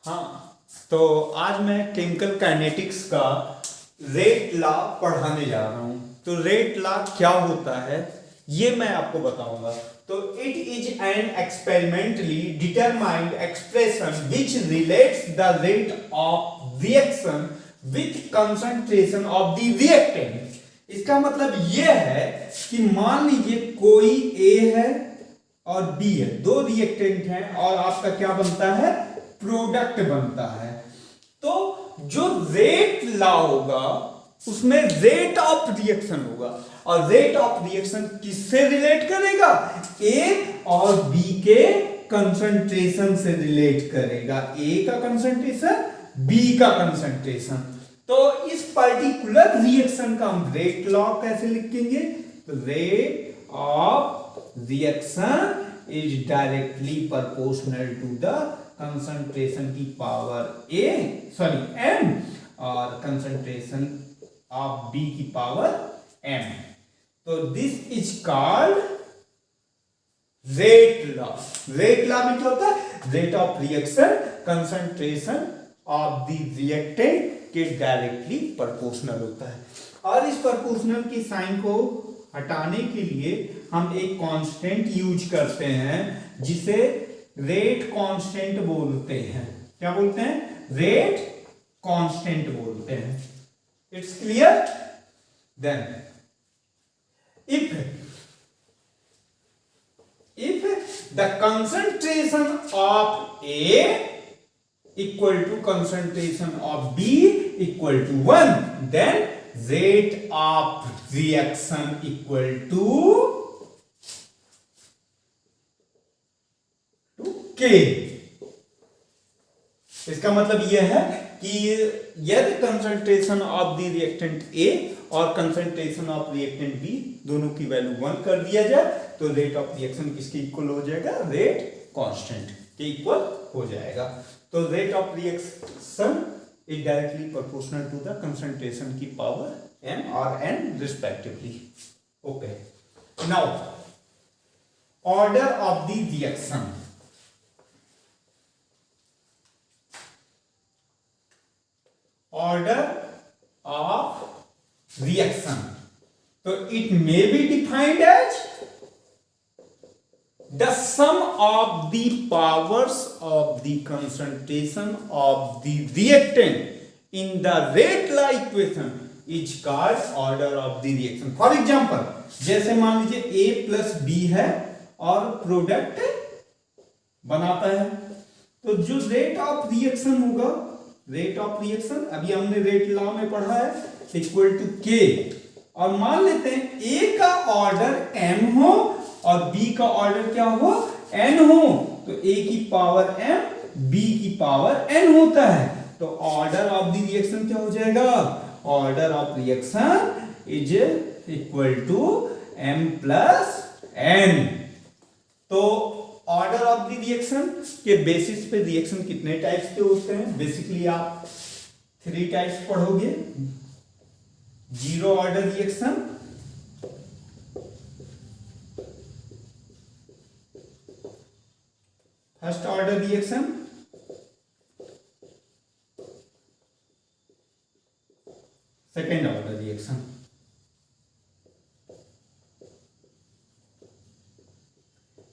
हाँ, तो आज मैं केमिकल काइनेटिक्स का रेट लॉ पढ़ाने जा रहा हूँ। तो रेट लॉ क्या होता है ये मैं आपको बताऊंगा। तो it is an experimentally determined expression which relates the rate of reaction with concentration of the reactant. इसका मतलब यह है कि मान लीजिए कोई ए है और बी है, दो रिएक्टेंट हैं और आपका क्या बनता है, प्रोडक्ट बनता है। तो जो रेट लॉ होगा उसमें रेट ऑफ रिएक्शन होगा, और रेट ऑफ रिएक्शन किससे रिलेट करेगा, ए और बी के कंसंट्रेशन से रिलेट करेगा। ए का कंसंट्रेशन, बी का कंसंट्रेशन। तो इस पर्टिकुलर रिएक्शन का हम रेट लॉ कैसे लिखेंगे, तो rate of reaction is directly proportional to the concentration की पावर ए एम और कंसंट्रेशन ऑफ बी की पावर एम। तो this is called rate law. Rate law में क्या होता है, rate of reaction concentration of the reactant के directly proportional होता है। और इस प्रोपोर्शनल की साइन को हटाने के लिए हम एक कांस्टेंट यूज करते हैं जिसे रेट कांस्टेंट बोलते हैं। क्या बोलते हैं, रेट कांस्टेंट बोलते हैं। It's clear. Then if the concentration of A equal to concentration of B equal to 1, then rate of reaction equal to K. इसका मतलब यह है कि यदि concentration of the reactant A और कंसंट्रेशन ऑफ रिएक्टेंट बी दोनों की value 1 कर दिया जाए तो रेट ऑफ रिएक्शन किसके इक्वल हो जाएगा, रेट कांस्टेंट के इक्वल हो जाएगा। तो rate of reaction is directly proportional to the concentration की पावर एम और N respectively. Okay, now order of the reaction. Order of reaction. So it may be defined as the sum of the powers of the concentration of the reactant in the rate law equation is called order of the reaction. For example, जैसे मान लीजिए A plus B है और product बनाता है, तो जो rate of reaction होगा, रेट ऑफ रिएक्शन अभी हमने रेट लॉ में पढ़ा है, इक्वल टू के। और मान लेते हैं ए का ऑर्डर एम हो और बी का ऑर्डर क्या हो, एन हो, तो ए की पावर एम, बी की पावर एन होता है। तो ऑर्डर ऑफ द रिएक्शन क्या हो जाएगा, order of reaction is equal to M plus N. तो ऑर्डर ऑफ द रिएक्शन के बेसिस पे रिएक्शन कितने टाइप्स के होते हैं, बेसिकली आप 3 टाइप्स पढ़ोगे। Zero order reaction, first order reaction, second order reaction.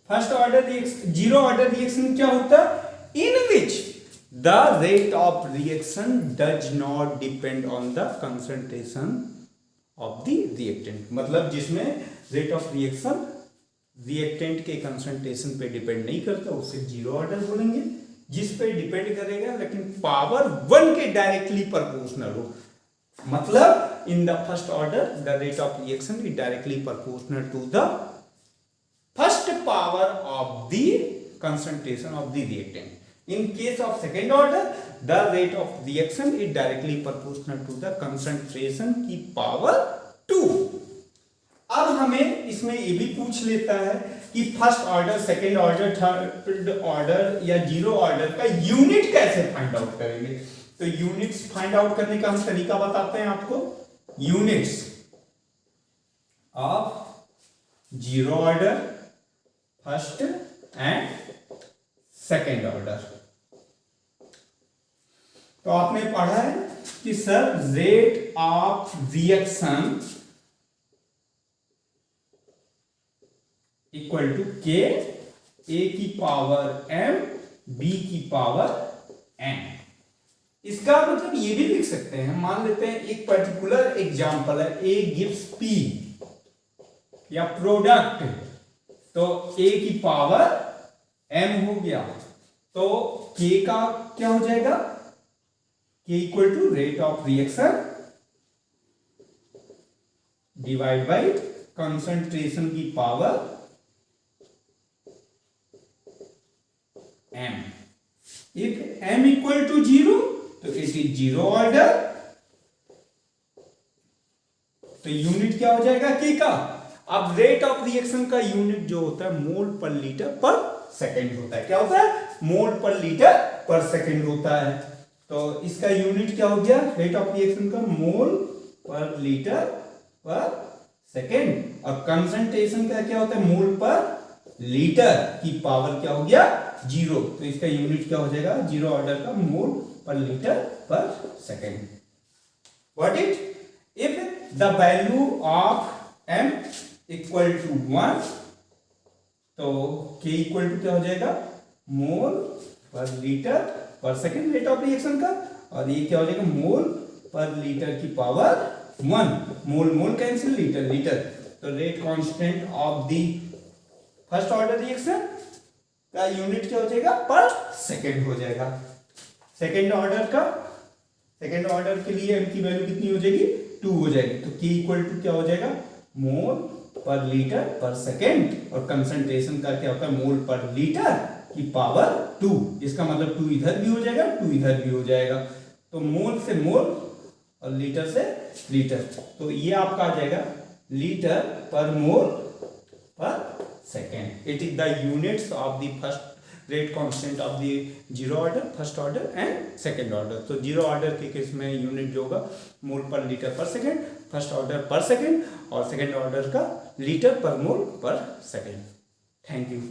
First order reaction, zero order reaction क्या होता है, in which the rate of reaction does not depend on the concentration of the reactant. मतलब जिसमें rate of reaction reactant के concentration पे depend नहीं करता, उसे जीरो ऑर्डर बोलेंगे। जिस पे डिपेंड करेगा लेकिन पावर 1 के डायरेक्टली प्रोपोर्शनल हो, मतलब in the first order the rate of reaction is directly proportional to the first power of the concentration of the reactant. In case of second order, the rate of reaction is directly proportional to the concentration की power 2. अब हमें इसमें ये भी पूछ लेता है कि first order, second order, third order या जीरो ऑर्डर का यूनिट कैसे फाइंड आउट करेंगे। तो यूनिट्स फाइंड आउट करने का हम तरीका बताते हैं आपको। Units of zero order, first and second order. तो आपने पढ़ा है कि sir rate of reaction equal to K A की पावर एम बी की पावर एन। इसका मतलब ये भी लिख सकते हैं, मान लेते हैं एक पर्टिकुलर एग्जांपल है, ए गिव्स पी या प्रोडक्ट, तो ए की पावर एम हो गया, तो के का क्या हो जाएगा, K equal to rate of reaction divide by concentration की power m। if m equal to 0 तो इट इज जीरो ऑर्डर, तो यूनिट क्या हो जाएगा k का। अब रेट ऑफ रिएक्शन का यूनिट जो होता है मोल पर लीटर पर सेकंड होता है। क्या होता है, मोल पर लीटर पर सेकंड होता है। तो इसका यूनिट क्या हो गया, रेट ऑफ रिएक्शन का मोल पर लीटर पर सेकंड, और कंसंट्रेशन का क्या होता है, मोल पर लीटर की पावर क्या हो गया, जीरो। तो इसका यूनिट क्या हो जाएगा, जीरो ऑर्डर का मोल पर लीटर पर second. What it if the value of m equal to 1, तो k इक्वल टू क्या हो जाएगा, मोल पर लीटर पर सेकेंड रेट ऑफ रिएक्शन का, और ये क्या हो जाएगा, मोल पर लीटर की पावर 1। मोल मोल कैंसिल, लीटर लीटर, तो rate constant of the first order reaction का यूनिट क्या हो जाएगा, पर सेकेंड हो जाएगा। सेकेंड ऑर्डर के लिए m की वैल्यू कितनी हो जाएगी, 2 हो जाएगी। तो k इक्वल टू क्या हो जाएगा, मोल पर लीटर पर सेकेंड, और कंसंट्रेशन का क्या होता है, मोल पर लीटर की पावर 2। इसका मतलब 2 इधर भी हो जाएगा, 2 इधर भी हो जाएगा, तो मोल से मोल और लीटर से लीटर, तो ये आपका आ जाएगा लीटर पर मोल पर second. It is the units of the first rate constant of the zero order, first order and second order. तो जीरो ऑर्डर के केस में यूनिट जो होगा मोल पर लीटर पर सेकेंड, फर्स्ट ऑर्डर पर सेकेंड, और सेकेंड ऑर्डर का लीटर पर मोल पर सेकेंड। Thank you.